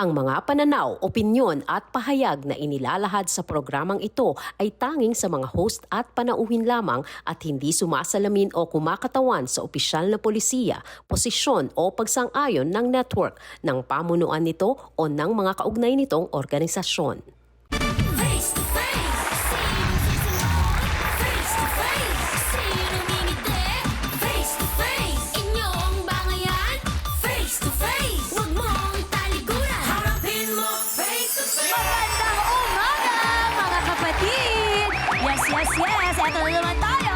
Ang mga pananaw, opinyon at pahayag na inilalahad sa programang ito ay tanging sa mga host at panauhin lamang at hindi sumasalamin o kumakatawan sa opisyal na polisiya, posisyon o pagsang-ayon ng network, ng pamunuan nito o ng mga kaugnay nitong organisasyon. Face to face, face to face, sino mimiti? Face to face, inyong bangayan? Face to face, huwag mong talikuran, harapin mo face to face. Magandang umaga, mga kapatid! Yes, eto na naman tayo!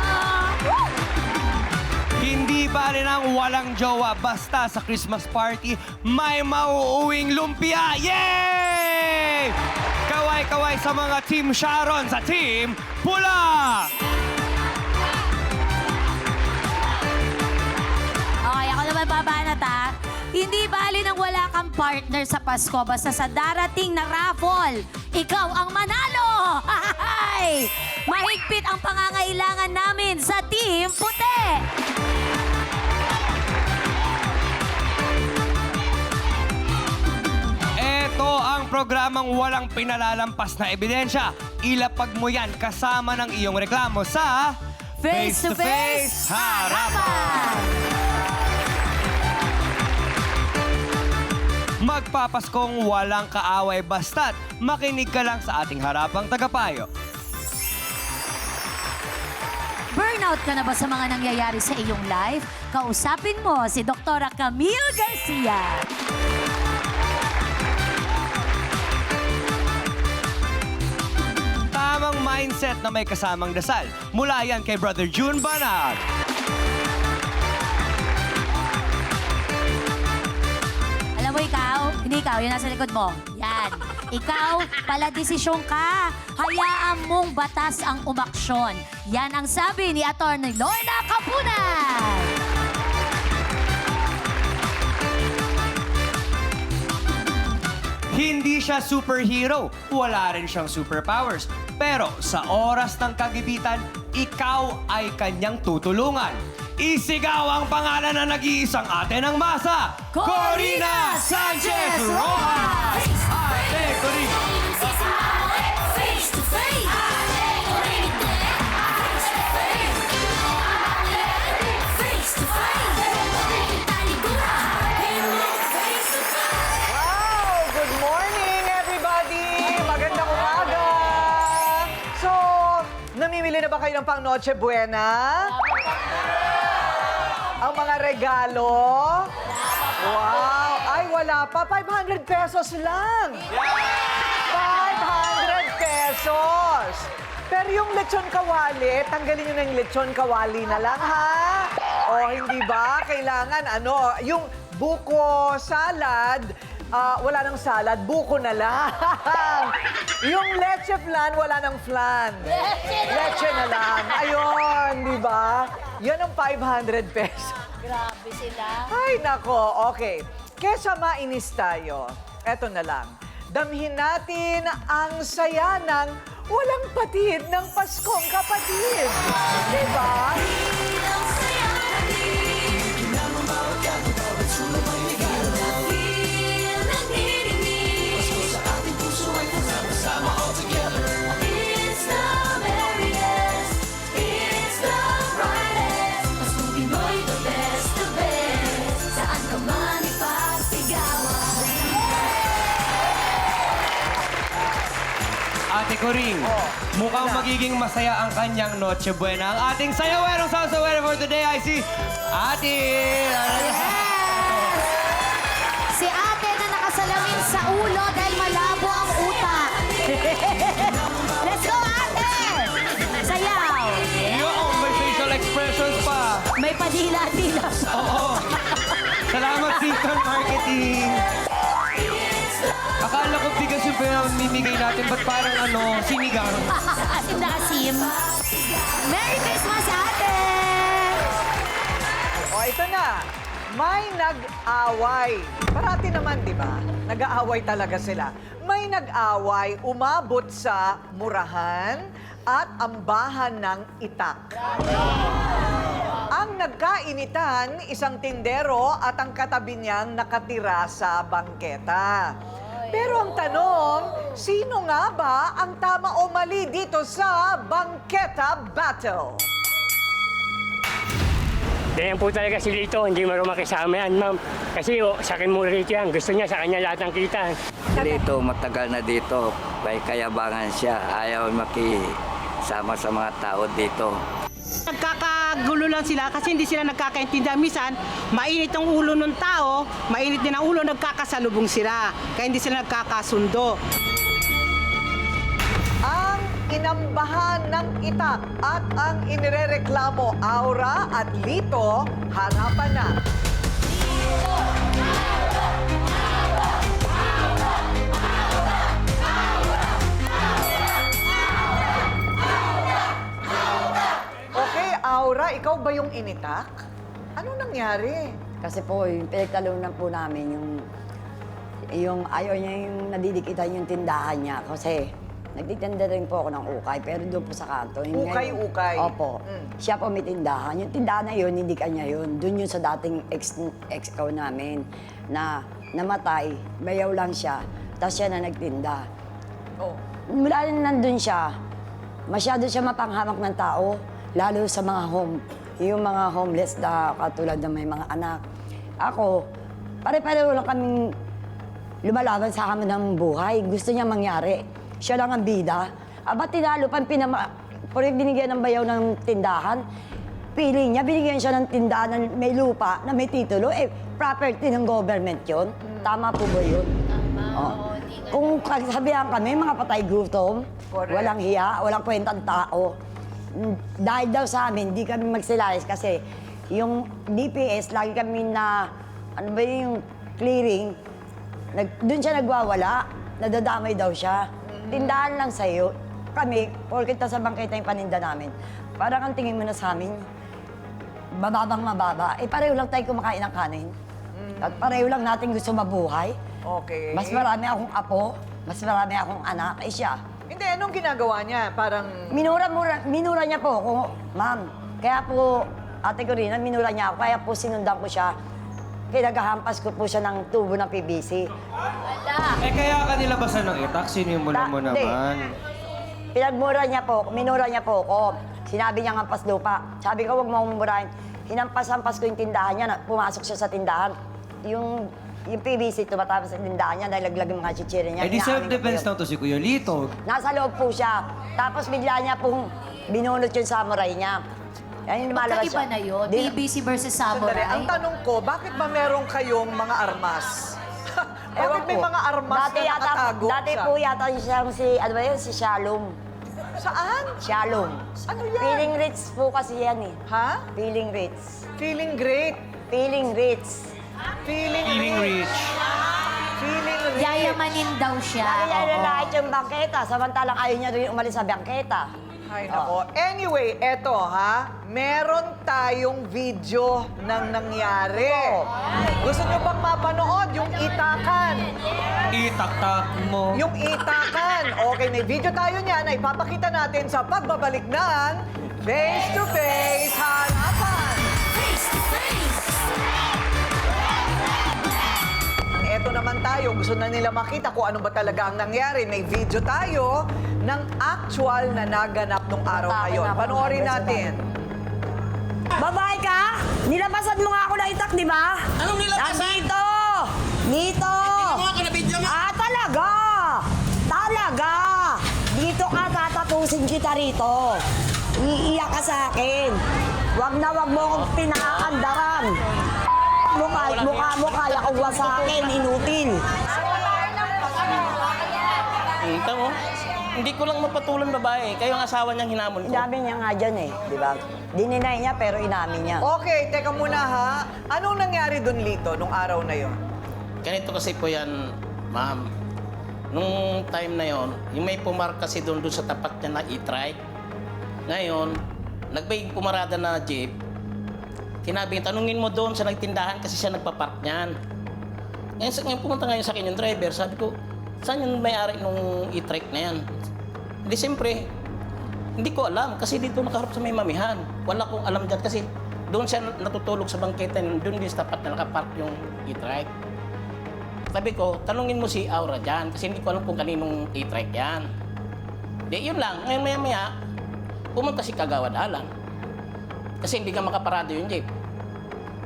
Hindi ba rin ang walang jowa basta sa Christmas party may mauuwing lumpia? Yay! Kaway-kaway sa mga Team Sharon sa Team Pula! Okay, ako naman babanat ha. Hindi bali nang wala kang partner sa Pasko basta sa darating na raffle, ikaw ang manalo! Hay! Mahigpit ang pangangailangan namin sa Team Puti! Ito ang programang walang pinalalampas na ebidensya. Ilapag mo yan kasama ng iyong reklamo sa Face to Face Harapan! Magpapaskong walang kaaway basta't makinig ka lang sa ating harapang tagapayo. Burnout ka na ba sa mga nangyayari sa iyong life? Kausapin mo si Dr. Camille Garcia. Tamang mindset na may kasamang dasal. Mula yan kay Brother June Banag. Alam mo ikaw, hindi ikaw, yun nasa likod mo. Yan. Ikaw, pala desisyon ka. Hayaan mong batas ang umaksyon. Yan ang sabi ni Atty. Lorna Capunan. Hindi siya superhero, wala rin siyang superpowers. Pero sa oras ng kagipitan, ikaw ay kanyang tutulungan. Isigaw ang pangalan na nag-iisang ate ng masa, Corina Sanchez Rojas! Ate Corina! Face to face, umimiti. Face to face, face to face, talikuran, harapin mo face to face. Wow! Good morning, everybody! Magandang umaga! So, namimili na ba kayo ng pang Noche Buena? Ang mga regalo? Wow! Ay, wala pa. 500 pesos lang! 500 pesos! Pero yung lechon kawali, tanggalin nyo na yung lechon kawali na lang, ha? O, hindi ba? Kailangan, yung buko salad, wala nang salad, buko na lang. Yung leche flan, wala nang flan. Leche na lang. Ayun, di ba? Yan ang 500 pesos. Grabe sila. Ay, nako. Okay. Kesa mainis tayo, eto na lang. Damhin natin ang saya ng walang patid ng Paskong Kapatid. Diba? Ang saya natin, feel ang hinihinig. It's the merriest, it's the brightest. Paskong Pinoy, the best, the best. Saan ka man ipasigawan. Ate Coring, mukhang magiging masaya ang kanyang Noche Buena. Ang ating sayawerong sasawero for today ay si Ate... Si ate na nakasalamin sa ulo dahil malabo ang utak. Let's go, ate! Sayaw! Yung may facial expressions pa. May padila-dila. Oo. Salamat, Season Marketing. Akala ko bigas yung pinamimigay natin, ba't parang sinigang? Asim na asim. Merry Christmas, ate! O, ito na. May nag-away. Parati naman, di ba? Nag-aaway talaga sila. May nag-away, umabot sa murahan at ambahan ng itak. Ang nagkainitan, isang tindero at ang katabi niyang nakatira sa bangketa. Pero ang tanong, sino nga ba ang tama o mali dito sa Bangketa Battle? Ganyan po talaga si Lito, hindi marunong makisama yan, ma'am. Kasi sa akin muna rito yan, gusto niya sa kanya lahat ng kita. Dito, matagal na dito. May kayabangan siya. Ayaw makisama sa mga tao dito. Nagkakagulo lang sila kasi hindi sila nagkakaintindihan. Minsan, mainit ang ulo ng tao, mainit din ang ulo, nagkakasalubong sila. Kaya hindi sila nagkakasundo. Ang inambahan ng itak at ang inirereklamo Aura at Lito, harapan na. Okay, Aura, ikaw ba yung initak? Ano nangyari? Kasi po, yung pinagtalunan po namin, yung ayaw niya yung nadidikitan yung tindahan niya. Kasi nagtitinda rin po ako ng ukay, pero doon po sa kanto. Yung Ukay-ukay? Opo. Siya po may tindahan. Yung tindahan na yun, hindi kanya yun. Doon yun sa dating ex-cow namin na namatay, bayaw lang siya, tapos siya na nagtinda. Oh. Mula nandun siya, masyado siya mapanghamak ng tao, lalo sa mga yung mga homeless na katulad ng may mga anak. Ako, pare-pareho lang kaming lumalaban sa amin ng buhay. Gusto niya mangyari. Siya lang ang bida. Aba, tinalo pa pag binigyan ng bayaw ng tindahan, piling niya, binigyan siya ng tindahan na may lupa, na may titulo. Eh, property ng government yun. Tama po ba yun? Tama. Kung sabihan kami, mga patay gutom, Correct. walang hiya, walang kwentang tao. Dahil daw sa amin, hindi kami magsilayas kasi yung DPS, lagi kami na, ano ba yung clearing, doon siya nagwawala, nadadamay daw siya. Tindahan lang sa'yo. Kami, porkit sa bangketa yung paninda namin, parang ang tingin mo na sa amin, mababang mababa. Eh, pareho lang tayo kumakain ng kanin. At pareho lang natin gusto mabuhay. Okay. Mas marami akong apo, mas marami akong anak. Eh siya, Hindi, anong ginagawa niya? Parang... minura niya po ako, ma'am. Kaya po, ate ko rin, minura niya ako. Kaya po sinundan ko siya. Pinaghahampas ko po siya ng tubo ng PVC. Eh kaya ka nilabasan ng itak, sinimulan mo Hindi. naman. Minura niya po ako. Sinabi niya hampas lupa. Sabi ko, huwag mo akong murahin. Hinampas-hampas ko yung tindahan niya. Pumasok siya sa tindahan. Yung PVC tumatapos sa tindahan niya, nalaglag yung mga chichiri niya. Eh di Inaamin ko self-defense po yun. na to si Kuya Lito. Nasa loob po siya. Tapos bigla niya pong binunot yung samurai niya. Yan yung lumalabas Magkaiba na yun. PBC versus Sandali, ang Samurai. tanong ko, bakit ba meron kayong mga armas? Bakit may mga armas na nakatago Dati siya? po yata siyang si Shalom. Saan? Shalom. Ano yan? Feeling rich po kasi yan eh. Ha? Feeling rich. Feeling great. Feeling rich. Feeling Rich. Feeling rich. Yayamanin daw siya. Lagi niya Oo. nilalait yung bangketa, samantalang ayaw niya rin umalis sa bangketa. Ay, nako. Anyway, eto ha, meron tayong video ng nangyari. Gusto nyo bang mapanood yung itakan? Itaktak mo. Yung itakan. Okay, may video tayo niyan na ipapakita natin sa pagbabalik ng Face to Face Harapan. Face to face. Eto naman tayo, gusto na nila makita kung ano ba talaga ang nangyari. May video tayo ng actual na naganap nung araw na yun. Panoorin natin. Babae ka? Nilabasan mo nga ako na itak, di ba? Anong nilabasan? Nandito! Dito! Hindi mo ako nabidyo nga. Ah, talaga! Talaga! Dito ka, tatapusin kita rito. Iiyak ka sa akin. Wag na wag mo akong pinakandaran. Mukha mo kaya kong sa akin, inutil. Ito mo, hindi ko lang mapatulan babae. Kayo ang asawa niyang hinamon ko. Inamin niya nga dyan eh, di ba? Dininay niya pero inamin niya. Okay, teka muna ha. Anong nangyari dun, Lito, nung araw na yon? Ganito kasi po yan, ma'am. Nung time na yon, yung may pumark kasi doon sa tapat niya na e-trike. Ngayon, nagbay pumarada na jeep. Tinabi, tanungin mo doon sa nagtindahan kasi siya nagpapark niyan. Ngayon pumunta ngayon sa akin yung driver. Sabi ko, saan yung may-ari nung e-trike na yan? Hindi, siyempre, hindi ko alam kasi dito nakaharap sa may mamihan. Wala kong alam dyan kasi doon siya natutulog sa bangketa. Doon din sa tapat na nakapark yung e-trike. Sabi ko, tanungin mo si Aura dyan kasi hindi ko alam kung kaninong e-trike yan. Di, yun lang. Ngayon maya-maya, pumunta si Kagawad Alan. Kasi hindi ka makaparado yung jeep.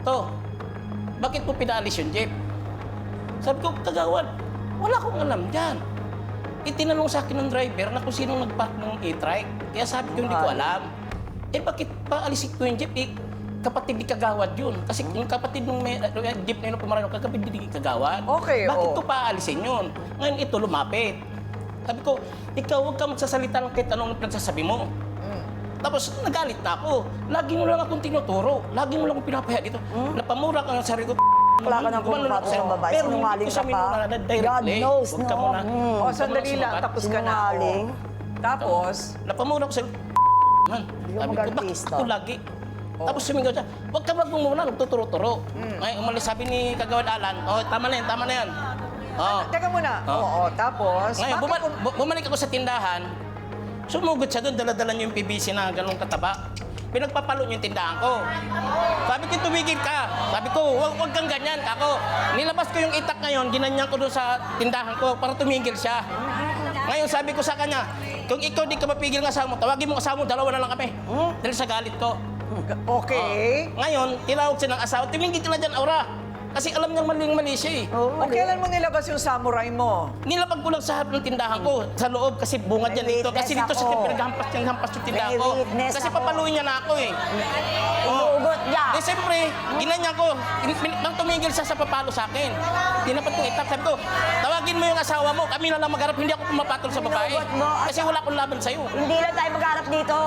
To, bakit mo pinaalis yung jeep? Sabi ko, Kagawad, wala akong alam dyan. Itinanong sa akin ng driver na kung sinong nag-park ng e-trike. Kaya sabi ko, hindi ko alam. Eh, bakit paalisin ko yung jeep? Eh, kapatid ni Kagawad yun. Kasi yung kapatid ng jeep na yun pumarano, kapatid ni Kagawad. Okay, Bakit oo. ko paalisin yun? Ngayon ito lumapit. Sabi ko, ikaw huwag ka magsasalita ng kahit anong pinagsasabi mo. Tapos nagalit na ako. Lagi mo lang akong tinuturo. Lagi mo lang akong pinapaya dito. Napamura ka ng sarili ko. Wala ka nang Gumanon ako pumapasok sa'yo. ng babae. Pero hindi Sinungaling ko ka sa pa. minuna na directly. God knows, Huwag ka no? muna. O, Huwag ka sandali muna lang. sumabat. Tapos ka na. Sinungaling. Oo. Tapos, Napamura ko sa'yo. Man, Hindi ka sabi ko, bakit mag-artista. ako lagi? Tapos sumingaw siya, huwag ka magmumuna, nagtuturo-turo. Ngayon umalis sabi ni Kagawad Alan, oh, tama na yan. Oh. teka muna. Oo, tapos, Ngayon, bakit bumalik ako sa tindahan, sumugod siya doon, dala-dala niyo yung PVC na ganun kataba. Pinagpapalo niyo yung tindahan ko. Sabi ko, tumigil ka. Sabi ko, huwag kang ganyan. Ako, nilabas ko yung itak ngayon, ginanyan ko doon sa tindahan ko para tumigil siya. Ngayon, sabi ko sa kanya, kung ikaw di ka mapigil ng asawa mo, tawagin mo ang asawa mo, dalawa na lang kami. Dahil sa galit ko. Okay. Ngayon, tinawag siya ng asawa, tumingin ka na dyan, Aura. Kasi alam niyang maling-mali siya eh. O kailan mo nilabas yung samurai mo? Nilapag ko lang sa harap ng tindahan ko, sa loob, kasi bungad yan May dito. Kasi witness dito siya ako. pinaghampas yung tindahan May ko. witness Kasi ako. papaluin niya na ako eh. Inuugot niya. Eh, siyempre, ginanyan ko. Nang tumigil siya sa papalo sa akin. Tinapat ko itap. Sabi ko, tawagin mo yung asawa mo. Kami na lang magharap. Hindi ako pumapatol sa babae. Inuugot mo. Kasi wala akong laban sa'yo. Hindi lang tayo magharap dito.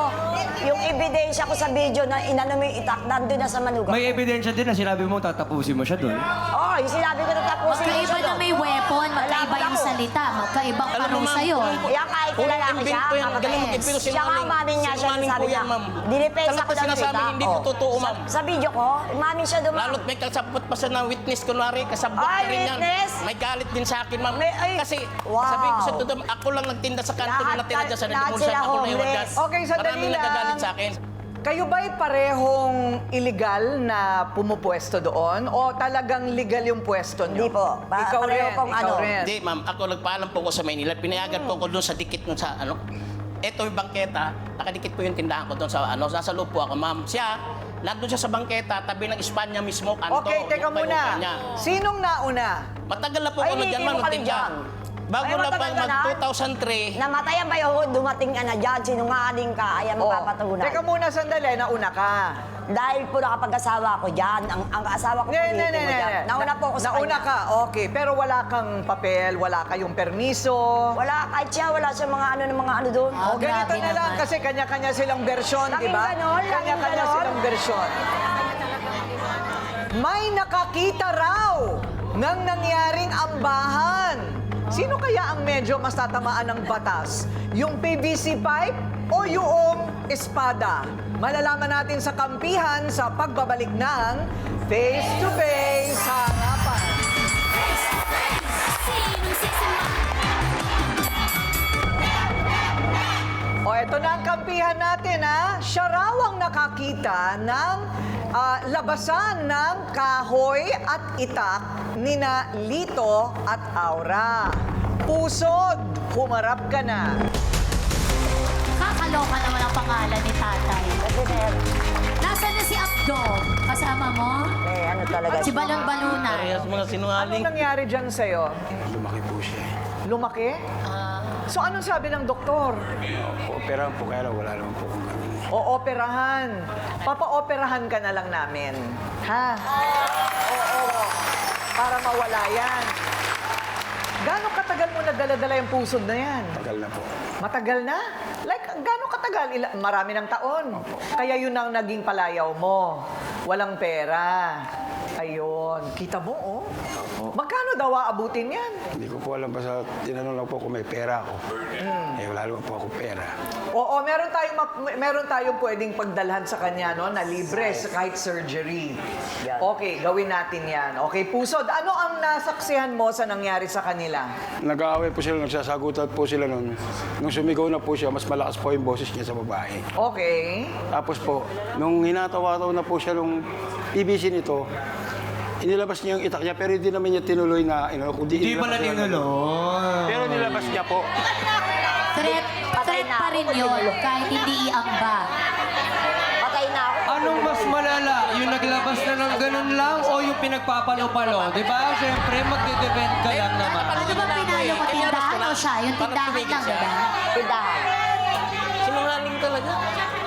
Yung ebidensya ko sa video na inano mo yung itak, nandun na sa manugang. May ebidensya din na sinabi mo tatapusin mo siya doon. Oh, yung sinabi ko na tapusin mo Magkaiba siya na doon. may weapon, magkaiba Wala yung ako. salita, magkaibang Alam mo, parusa ma'am, yun. Yan kahit Kung lalaki siya, invento yan, kapatid. galing mag-invento, Siya nga sinungaling. umamin niya, siya Sinungaling sabi po niya. yan, ma'am. Dinipensa Talagang ko lang sinasabi, kita. hindi po totoo, ma'am. Sa video ko, umamin siya doon, ma'am. Lalo't may kasabot pa siya ng witness, kunwari, kasabot Ay, pa rin yan. witness? May galit din sa akin, ma'am. May- ay, Kasi, wow. sabi ko sa todo, ako lang nagtinda sa kanto Lahat- na natira dyan sa lahat nagmulsan, sila ako na iwan dyan. homeless. Okay, sandali Maraming lang. nagagalit sa akin. Kayo ba'y parehong illegal na pumupwesto doon? O talagang legal yung pwesto nyo? Hindi po. Ikaw Pareho rin, pong ikaw ano. rin. Hindi, ma'am. Ako nagpaalam po ko sa Maynila. Pinayagan po ko doon sa dikit nun sa ano. Ito yung bangketa. Nakadikit po yung tindahan ko doon sa ano. Nasa loob po ako, ma'am. Siya, nandun siya sa bangketa, tabi ng Espanya mismo, kanto. Okay, teka Yung muna. payukan niya. Sinong nauna? Matagal na po Ay, ako na dyan, hindi ma'am. mo kami Nagtinda. dyan. Bago Ay, na matagal pa, ka na? mag-2003. Namatayan ba yun? Dumating ka na dyan, sinungaling ka, ayan Oh, mapapatunan. teka muna sandali, nauna ka. Dahil po nakapag-asawa ko dyan, ang asawa ko po dito mo dyan. Nauna po ako sa Nauna kanya. ka, okay. Pero wala kang papel, wala kayong permiso. Wala, kahit siya, wala siya mga ano doon. O, ganito grabe na lang naman. kasi kanya-kanya silang bersyon, di Laging ba? ganon, laging Kanya-kanya ganon. silang bersyon. May nakakita raw ng nangyaring ambahan. Sino kaya ang medyo mas tatamaan ng batas? Yung PVC pipe o yung espada? Malalaman natin sa kampihan sa pagbabalik ng Face to Face sa harapan. Face to face, sinong sexy O, eto na ang kampihan natin, ha? Siya raw ang nakakita ng labasan ng kahoy at itak nina Lito at Aura. Pusod, humarap ka na. Kakaloka naman ang pangalan ni tatay. Kasi sir, Nasaan na si Abdo? Kasama mo? ano talaga. Si Balon-Balunan. Parehas mga Anong sinungaling. nangyari dyan sa'yo? Lumaki po siya. Lumaki? So, anong sabi ng doktor? Operahan po, kaya lang wala naman po kung gano'n. Ooperahan. Papa-operahan ka na lang namin. Ha? Oo. Para mawala yan. Gano'ng katagal mo nagdala-dala yung pusod na yan? Tagal na po. Matagal na? Like, gano'ng katagal? Marami ng taon. Kaya yun ang naging palayaw mo. Walang pera. Ayun. Kita mo, oh. Magkano daw aabutin yan? Hindi ko po alam, basta tinanong lang po kung may pera ako. Eh, wala naman po ako pera. Oo, meron tayong pwedeng pagdalhan sa kanya, no, na libre sa kahit surgery. Okay, gawin natin yan. Okay, Pusod, ano ang nasaksihan mo sa nangyari sa kanila? Nag-aaway po sila, nagsasagutan po sila nun. Nung sumigaw na po siya, mas malakas po yung boses niya sa babae. Okay. Tapos po, nung hinatawa-tawa na po siya nung PVC nito, Inilabas niya yung itak niya, pero hindi naman niya tinuloy na, kundi Hindi inilabas pala niya. tinuloy. Pero nilabas niya po. Threat pa rin yun, kahit hindi iamba. Patay na ako. Anong mas malala? Yung naglabas na ng ganun lang o yung pinagpapalo-palo? Di ba? Siyempre, magde-defend ka lang naman. Ano ba pinalo mo, tindahan o siya? Yung tindahan lang, diba? Tindahan. Sinungaling talaga.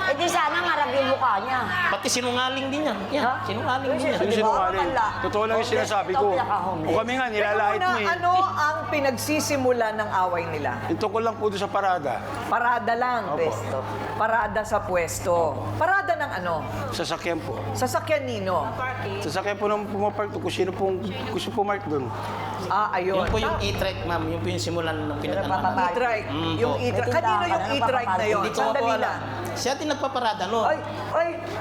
Eh di sana marap yung mukha niya. Pati sinungaling din yan. Yan, sinungaling din yan. Yung sinungaling. Wala. Totoo lang yung sinasabi ko. Ito, pinaka-homeless. O kami nga, nilalait Teka mo muna, eh. ano ang pinagsisimula ng away nila? Yung tungkol lang po doon sa parada. Parada lang. Pwesto. Parada sa pwesto. Parada ng ano? Sasakyan po. Sasakyan nino. Sasakyan po nang pumapark doon kung sino pong gusto pumark doon. Ah, ayun. Yun po yung e-trike, ma'am. Yun po yung simulan ng pinag-ano. E-trike. Yung po. e-trike. Kanino yung e-trike na yun? Hindi ko po Sandali alam. lang. Siya din nagpaparada, no? Ay.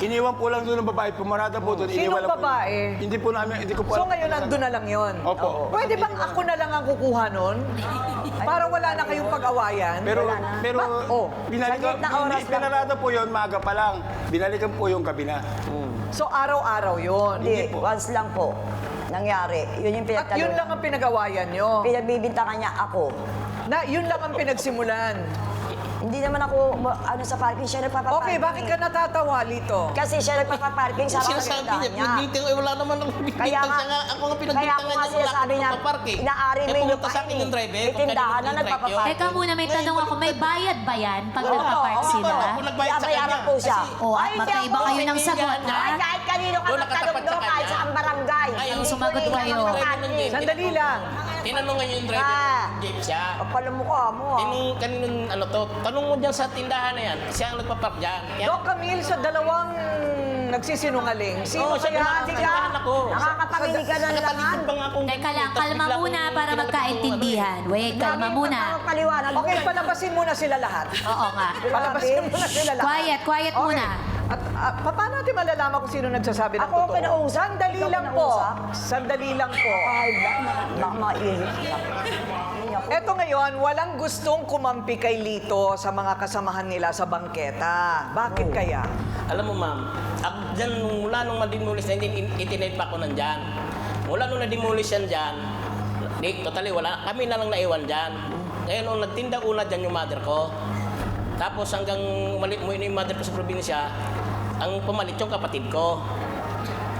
Iniwan po lang doon ng babae. Pumarada po doon. Sinong iniwan lang po. babae? Hindi po namin, hindi ko po So alam. ngayon, nandun na lang yun? Opo. Pwede bang ako na lang ang kukuha nun? Para wala na kayong pag-awayan? Pero, Oh, saglit na oras lang. pinarada po yun, maaga pa lang. Binalikan po yung gabi na. So araw-araw yun? Hindi, once lang po. Nangyari. Yun yung At yun lang ang pinag-awayan nyo? Pinagbibintangan niya ako. Yun lang ang pinagsimulan? Hindi naman ako, sa parking, siya nagpapaparking. Okay, bakit ka natatawa, Lito? Kasi siya nagpapaparking sa mga Sinasabi tindahan niya, pinagbinting ko, wala naman akong Kaya pinagbinting nga, siya nga. Ako nga kaya pinagbintangan ako nga niya, wala sinasabi akong niya, papark eh. inaari mo yung pumunta sa akin yung driver. May tindahan na nagpapapark. Teka muna, may tanong ako, may bayad ba yan pag nagpa-park sila? Ako nagbayad sa Bayaran kanya. po siya. O, at magkaiba kayo ng sagot, Ay, ha? kahit kanino ka Doon magtanong nakatapat sa doon, kahit kanya. sa ang barangay. Ay, Ang yung sumagot Hindi kayo. naman driver ng parking. jeep. Sandali lang. Tinanong nga yung driver Ah. ng jeep siya. Kapal ang mukha mo, ah. Kaninong ano to, tanong mo dyan sa tindahan na yan, siya ang nagpapark dyan. Kaya, Doc Camille, sa dalawang nagsisinungaling, sino Oo, siya kaya na- ang... tindahan ako. Nakakapanginig ka na naman. Nakapaligid pa nga akong... Teka lang, tapos kalma bigla muna akong para pinalapit magkaintindihan. Wait, kalma Lagi muna. mo paliwanag. Okay, palabasin muna sila lahat. Oo nga. Palabasin muna sila lahat. Quiet Okay. muna. At paano natin malalaman kung sino nagsasabi ng Ako totoo? kinausap. Sandali Ikaw lang po. kinausap? Sandali lang po. Ay, baka mairit. Eto ngayon, walang gustong kumampi kay Lito sa mga kasamahan nila sa bangketa. Bakit kaya? Alam mo, ma'am, ako dyan, mula nung madimulis na itinate pa ako nandyan. Mula nung nadimulis yan dyan, totally wala, kami na lang naiwan dyan. Ngayon, nung nagtinda una dyan yung mother ko, tapos hanggang umalit mo yung mother ko sa probinsya, ang pumalit yung kapatid ko.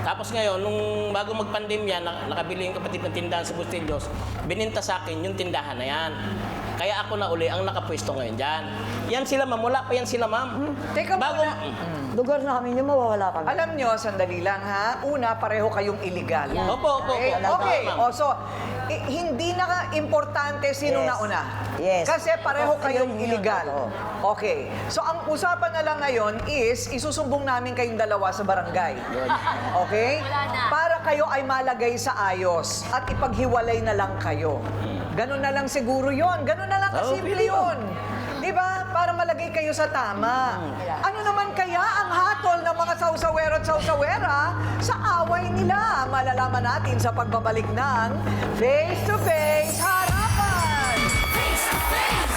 Tapos ngayon, nung bago magpandemya, nakabili yung kapatid ng tindahan sa Bustillos, bininta sa akin yung tindahan na yan. Kaya ako na uli ang nakapwesto ngayon dyan. Yan sila, ma'am. Wala pa yan sila, ma'am. Teka Bago, muna. Lugar namin yung mawawala kami. Alam nyo, sandali lang ha. Una, pareho kayong illegal. Opo, opo, Okay, opo. okay. Ma'am. O, so, hindi na importante sino Yes. nauna. Yes. Kasi pareho kayong Yun, illegal. oo. Okay. So, ang usapan na lang ngayon is, isusumbong namin kayong dalawa sa barangay. Okay? Para kayo ay malagay sa ayos at ipaghiwalay na lang kayo. Ganun na lang siguro yon. Ganun na lang kasimple yun. Di ba? Para malagay kayo sa tama. Ano naman kaya ang hatol ng mga sausawero at sausawera sa away nila? Malalaman natin sa pagbabalik ng Face to Face Harapan! Face to face.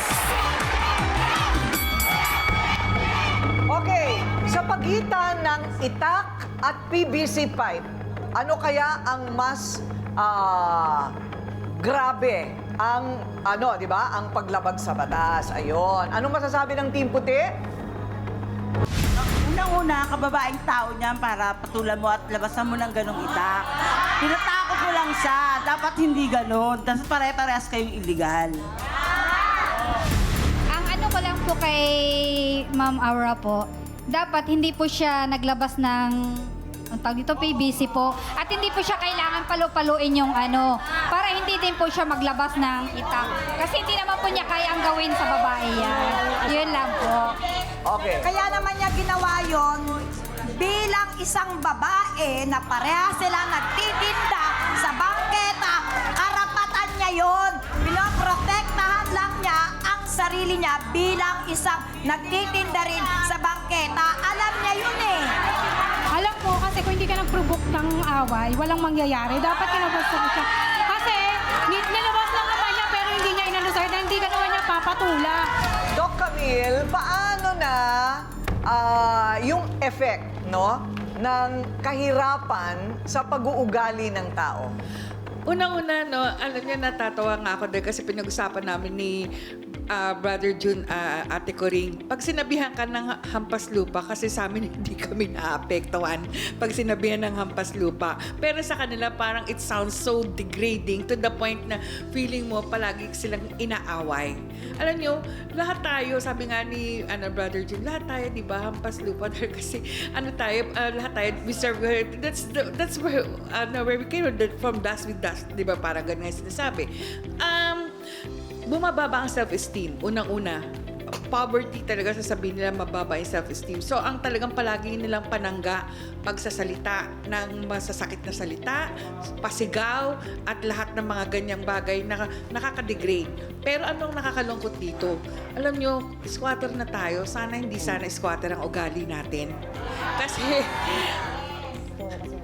Okay, sa pagitan ng itak at PVC pipe, ano kaya ang mas grabe ang di ba? Ang paglabag sa batas. Ayun. Anong masasabi ng Team Puti? Unang-una, kababaeng tao niyan para patulan mo at labasan mo ng ganong itak. Tinatakot mo lang siya. Dapat hindi ganon. Tapos pare-parehas kayong illegal. Ang ano ko lang po kay Ma'am Aura po, dapat hindi po siya naglabas ng ang tawag dito, PVC po. At hindi po siya kailangan palu-paluin yung para hindi din po siya maglabas ng itak. Kasi hindi naman po niya kaya ang gawin sa babae yan. Yun lang po. Okay. Kaya naman niya ginawa yon bilang isang babae na pareha sila nagtitinda sa bangketa. Karapatan niya yon. Pinoprotektahan lang niya ang sarili niya bilang isang nagtitinda rin sa bangketa. Alam niya yun eh. Alam ko, kasi kung hindi ka nag-provoke ng away, walang mangyayari. Dapat kinabasta mo siya. Kasi, nilabas lang naman niya, pero hindi niya inanusay na hindi ka naman niya papatula. Doc Camille, paano na yung effect, no? ng kahirapan sa pag-uugali ng tao? Unang-una, no, alam niyo, natatawa nga ako dahil kasi pinag-usapan namin ni Brother June, Ate Coring. Pag sinabihan ka ng hampas lupa, kasi sa amin hindi kami naapektuhan pag sinabihan ng hampas lupa. Pero sa kanila parang it sounds so degrading to the point na feeling mo palagi silang inaaway. Alam niyo, lahat tayo, sabi nga ni Brother June, lahat tayo, di ba, hampas lupa. Dahil kasi lahat tayo, we serve her. That's where we came from, dust with dust. Di ba, parang ganun nga sinasabi. Bumababa ang self-esteem. Unang-una, poverty talaga sasabihin nila mababa yung self-esteem. So, ang talagang palagi nilang panangga pagsasalita ng masasakit na salita, pasigaw, at lahat ng mga ganyang bagay na nakaka-degrade. Pero anong nakakalungkot dito? Alam nyo, squatter na tayo. Sana hindi squatter ang ugali natin. Kasi,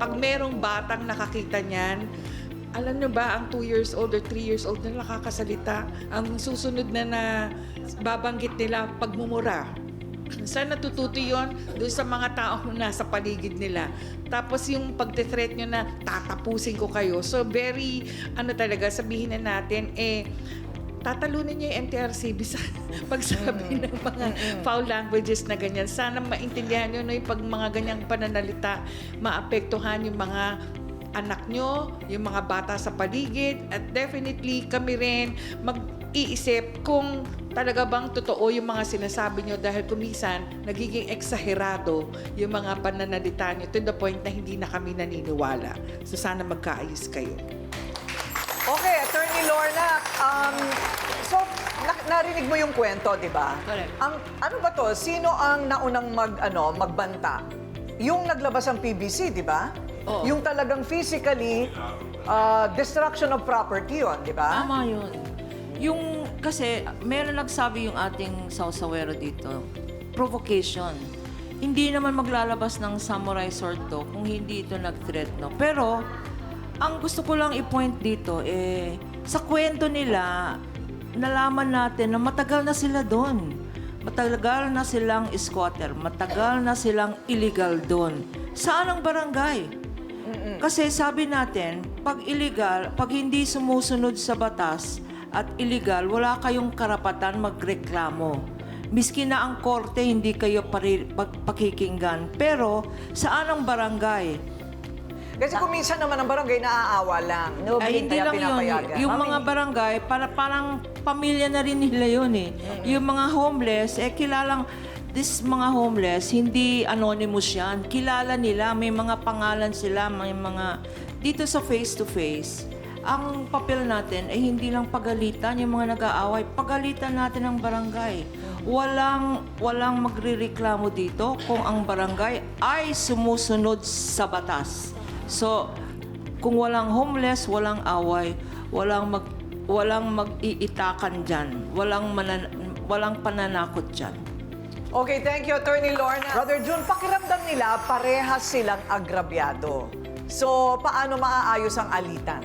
pag merong batang nakakita niyan, alam nyo ba, ang 2 years old or 3 years old na nakakasalita, ang susunod na babanggit nila, pagmumura. Saan natututo yun? Doon sa mga taong nasa paligid nila. Tapos yung pagte-threat nyo na tatapusin ko kayo. So very, talaga, sabihin na natin, tatalunin niyo yung NTRCB sa pagsabi ng mga foul languages na ganyan. Sana maintindihan nyo na yung pag mga ganyang pananalita, maapektuhan yung mga anak nyo, yung mga bata sa paligid, at definitely kami rin mag-iisip kung talaga bang totoo yung mga sinasabi nyo dahil kumisan nagiging eksaherado yung mga pananalita nyo to the point na hindi na kami naniniwala. So sana magkaayos kayo. Okay, Attorney Lorna, so narinig mo yung kwento, di ba? Correct. Ano ba to? Sino ang naunang magbanta? Yung naglabas ang PBC, di ba? Oo. Yung talagang physically, destruction of property yun, di ba? Tama yun. Yung, kasi, meron nagsabi yung ating sawsawero dito, provocation. Hindi naman maglalabas ng samurai sword to kung hindi ito nag-threat, no? Pero, ang gusto ko lang i-point dito, sa kwento nila, nalaman natin na matagal na sila doon. Matagal na silang squatter. Matagal na silang illegal doon. Saan ang barangay? Kasi sabi natin, pag illegal, pag hindi sumusunod sa batas at illegal, wala kayong karapatan magreklamo. Miski na ang korte, hindi kayo pakikinggan. Pero, saan ang barangay? Kasi kung minsan naman ang barangay naaawa lang. Ay, hindi lang yun. Yung mga barangay, parang pamilya na rin nila yun eh. Yung mga homeless, kilalang, mga homeless, hindi anonymous yan. Kilala nila, may mga pangalan sila, may mga... Dito sa face-to-face, ang papel natin ay hindi lang pagalitan yung mga nag-aaway. Pagalitan natin ang barangay. Walang magrereklamo dito kung ang barangay ay sumusunod sa batas. So, kung walang homeless, walang away, walang mag-iitakan dyan, walang pananakot dyan. Okay, thank you, Attorney Lorna. Brother June, pakiramdam nila parehas silang agrabyado. So, paano maaayos ang alitan?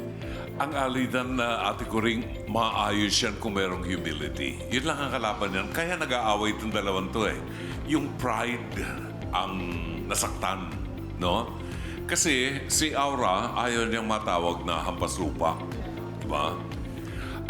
Ang alitan na Ate Coring, maayos yan kung merong humility. Yun lang ang kalaban yan. Kaya nag-aaway itong dalawang to eh. Yung pride ang nasaktan, no? Kasi si Aura, ayaw niyang matawag na hampas lupa. Diba?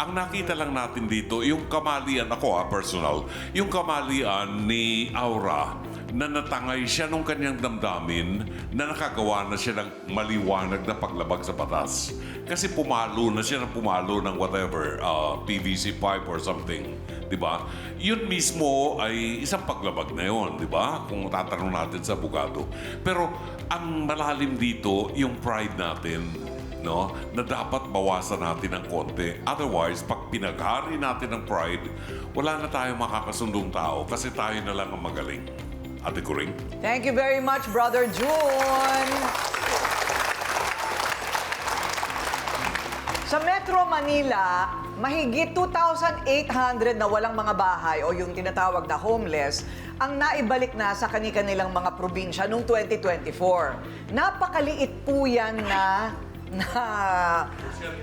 Ang nakita lang natin dito, yung kamalian, ako personal, yung kamalian ni Aura na natangay siya nung kanyang damdamin na nakagawa na siya ng maliwanag na paglabag sa batas. Kasi pumalo na siya ng whatever, PVC pipe or something. Diba? Yun mismo ay isang paglabag na yun, diba? Kung tatanong natin sa abogado. Pero ang malalim dito, yung pride natin, no? Na dapat bawasan natin ng konti. Otherwise, pag pinaghari natin ng pride, wala na tayong makakasundong tao kasi tayo na lang ang magaling. Ate Coring. Thank you very much, Brother June. Sa Metro Manila, mahigit 2,800 na walang mga bahay o yung tinatawag na homeless ang naibalik na sa kanilang mga probinsya noong 2024. Napakaliit po yan na na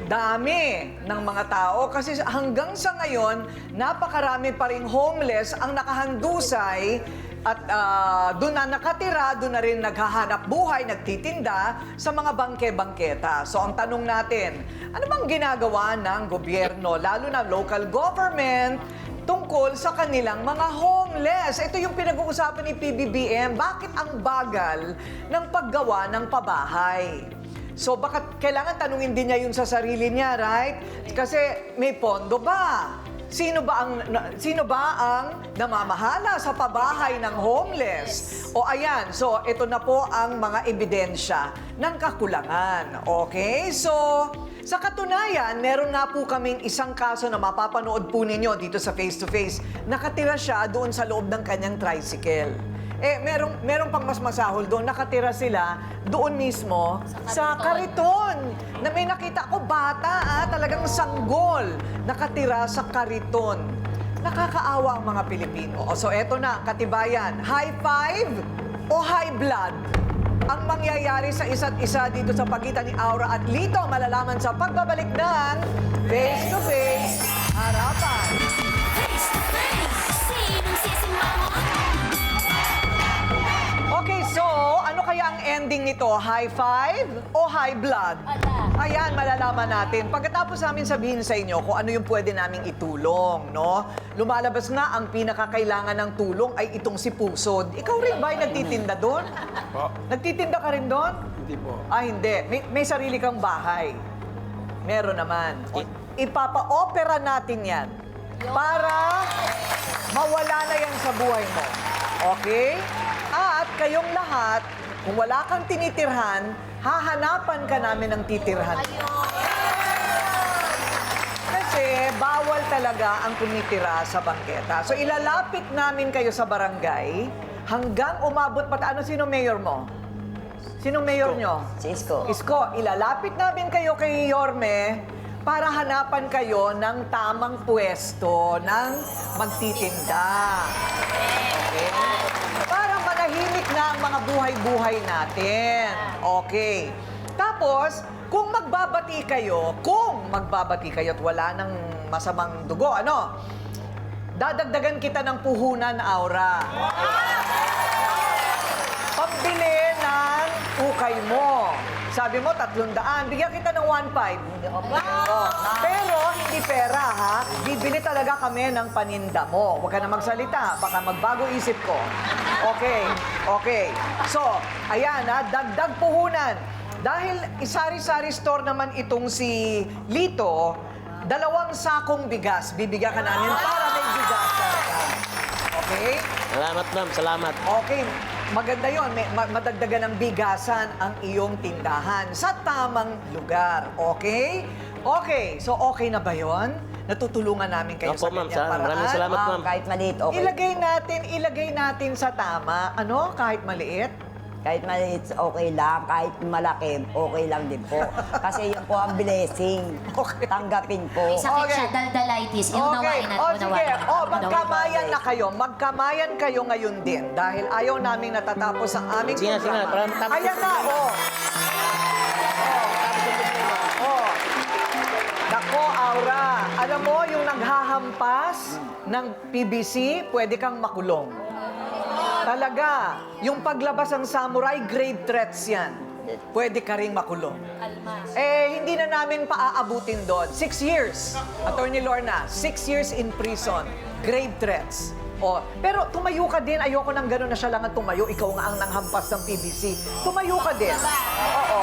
dami ng mga tao kasi hanggang sa ngayon, napakarami pa ring homeless ang nakahandusay at doon na nakatira, doon na rin naghahanap buhay, nagtitinda sa mga bangke-bangketa. So ang tanong natin, ano bang ginagawa ng gobyerno, lalo na local government, tungkol sa kanilang mga homeless? Ito yung pinag-uusapan ni PBBM. Bakit ang bagal ng paggawa ng pabahay? So, bakit kailangan tanungin din niya yun sa sarili niya, right? Kasi may pondo ba? Sino ba ang namamahala sa pabahay ng homeless? O ayan, so ito na po ang mga ebidensya ng kakulangan. Okay? So, sa katunayan, meron nga po kaming isang kaso na mapapanood po ninyo dito sa Face to Face. Nakatira siya doon sa loob ng kanyang tricycle. Merong pang mas masahol doon. Nakatira sila doon mismo sa kariton. Na may nakita ko, bata, talagang sanggol. Nakatira sa kariton. Nakakaawa ang mga Pilipino. So eto na, katibayan. High five o high blood? Ang mangyayari sa isa't isa dito sa pagitan ni Aura at Lito, malalaman sa pagbabalik ng Face to Face Harapan. Face to face, sinong sisimangon? Okay, so ano kaya ang ending nito? High five o high blood? Ayan, malalaman natin. Pagkatapos namin sabihin sa inyo kung ano yung pwede naming itulong, no? Lumalabas nga ang pinakakailangan ng tulong ay itong si Pusod. Ikaw rin ba ay nagtitinda doon? Nagtitinda ka rin doon? Hindi po. Ah, hindi. May sarili kang bahay. Meron naman. Ipapa-opera natin yan para mawala na yan sa buhay mo. Okay? At kayong lahat, kung wala kang tinitirhan, hahanapan ka namin ng titirhan. Kasi bawal talaga ang tumitira sa bangketa. So ilalapit namin kayo sa barangay hanggang umabot sino mayor mo? Sinong mayor nyo? Si Isko. Isko, ilalapit namin kayo kay Yorme para hanapan kayo ng tamang pwesto ng magtitinda. Okay? Para manahimik na ang mga buhay-buhay natin. Okay. Tapos, kung magbabati kayo at wala ng masamang dugo, dadagdagan kita ng puhunan, Aura. Pambili ng ukay mo. Sabi mo, 300. Bigyan kita ng 1.5. Pero hindi pera, ha? Bibili talaga kami ng paninda mo. Huwag ka na magsalita. Baka magbago isip ko. Okay. So, ayan, ha? Dagdag puhunan. Dahil isari-sari store naman itong si Lito, 2 sakong bigas. Bibigyan ka namin para may bigasan ka. Okay? Salamat, ma'am. Salamat. Okay, maganda yon. Madagdagan ng bigasan ang iyong tindahan sa tamang lugar. Okay? Okay, so okay na ba yon? Natutulungan namin kayo Opo, sa ma'am. ganyang paraan. Maraming salamat, ma'am. Kahit maliit, okay. Ilagay natin sa tama. Kahit maliit? Kahit maliit, okay lang. Kahit malaki, okay lang din po. Kasi yun po ang blessing. Tanggapin po. May sakit siya, daldalitis. Iunawain at unawain. Magkamayan kayo ngayon din. Dahil ayaw naming natatapos ang aming programa. Ayan na, Nako, Aura. Alam mo, yung naghahampas ng PBC, pwede kang makulong. Talaga. Yung paglabas ng samurai, grave threats yan. Pwede ka rin makulong. Hindi na namin paaabutin doon. 6 years. Attorney Lorna, 6 years in prison. Grave threats. Pero tumayo ka din. Ayoko nang gano'n na siya lang ang tumayo. Ikaw nga ang nanghampas ng PBC. Tumayo ka din. Oo.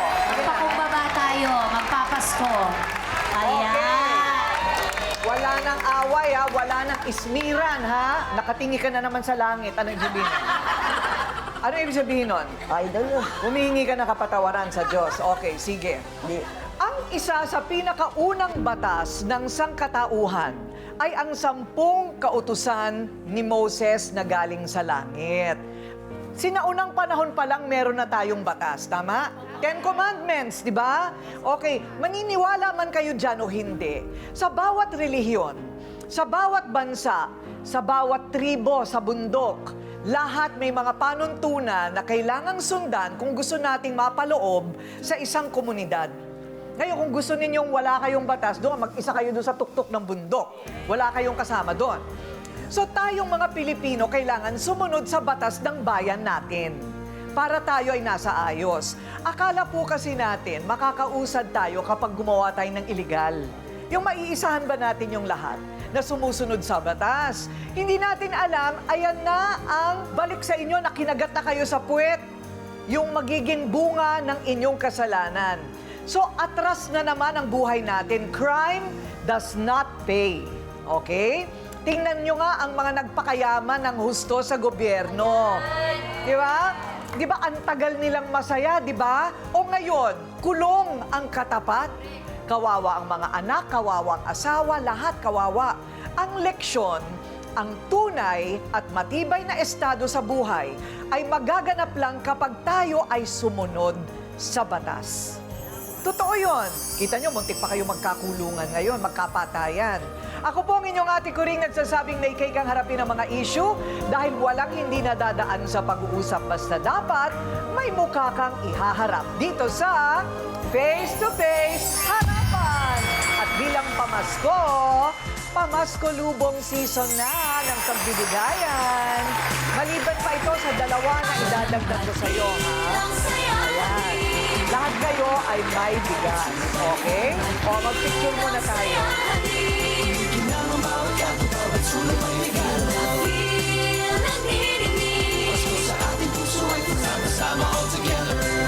Pakumbaba tayo, magpapasko. Ayan. Wala nang away, ha? Wala nang ismiran, ha? Nakatingi ka na naman sa langit. Ano ibig sabihin? Ano ibig sabihin nun? Idol. Humihingi ka ng kapatawaran sa Diyos. Okay, sige. Ang isa sa pinakaunang batas ng sangkatauhan ay ang 10 kautusan ni Moses na galing sa langit. Sinaunang panahon pa lang meron na tayong batas, tama? 10 Commandments, di ba? Okay, maniniwala man kayo dyan o hindi, sa bawat relihiyon, sa bawat bansa, sa bawat tribo, sa bundok, lahat may mga panuntunan na kailangang sundan kung gusto nating mapaloob sa isang komunidad. Ngayon, kung gusto ninyong wala kayong batas, doon mag-isa kayo doon sa tuktok ng bundok. Wala kayong kasama doon. So tayong mga Pilipino, kailangan sumunod sa batas ng bayan natin para tayo ay nasa ayos. Akala po kasi natin, makakausad tayo kapag gumawa tayo ng illegal. Yung maiisahan ba natin yung lahat na sumusunod sa batas? Hindi natin alam, ayan na ang balik sa inyo na kinagat na kayo sa puwet, yung magiging bunga ng inyong kasalanan. So, atras na naman ang buhay natin. Crime does not pay. Okay? Tingnan nyo nga ang mga nagpakayaman ng husto sa gobyerno. Di ba? Di ba ang tagal nilang masaya, di ba? O ngayon, kulong ang katapat. Kawawa ang mga anak, kawawa ang asawa, lahat kawawa. Ang leksyon, ang tunay at matibay na estado sa buhay ay magaganap lang kapag tayo ay sumunod sa batas. Totoo yun. Kita nyo, muntik pa kayo magkakulungan ngayon, magkapatayan. Ako po ang inyong Ate Kuring nagsasabing na ikay kang harapin ang mga issue dahil walang hindi nadadaan sa pag-uusap. Basta dapat may mukha kang ihaharap dito sa Face to Face Harapan. At bilang Pamasko Lubong season na ng pagbibigayan. Maliban pa ito sa dalawa na idadagdag ko sa iyo, ha? Ayan. Lahat kayo ay may bigas. Okay? O, mag-picture muna tayo.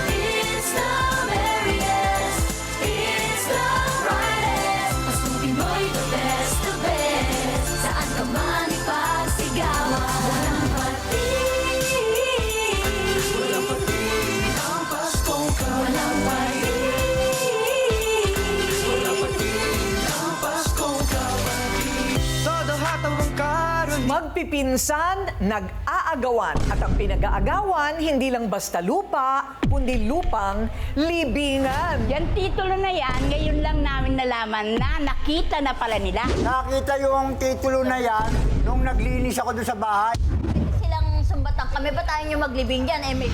It's the merriest, it's the brightest. Mas Pinoy, the best, the best. Saan ka man ipagsigawan. Walang patis. Walang patis ang Paskong Kawayan. Walang patis. Walang patis ang Paskong Kawayan. Todo hatang karon. Magpipinsan, nag-aagawan. At ang pinag-aagawan, hindi lang basta lupa, kundi lupang libingan. Yan titulo na yan, ngayon lang namin nalaman na nakita na pala nila. Nakita yung titulo na yan nung naglinis ako doon sa bahay. Silang sumbatan kami, ba't ayaw nyo maglibing dyan? Eh, may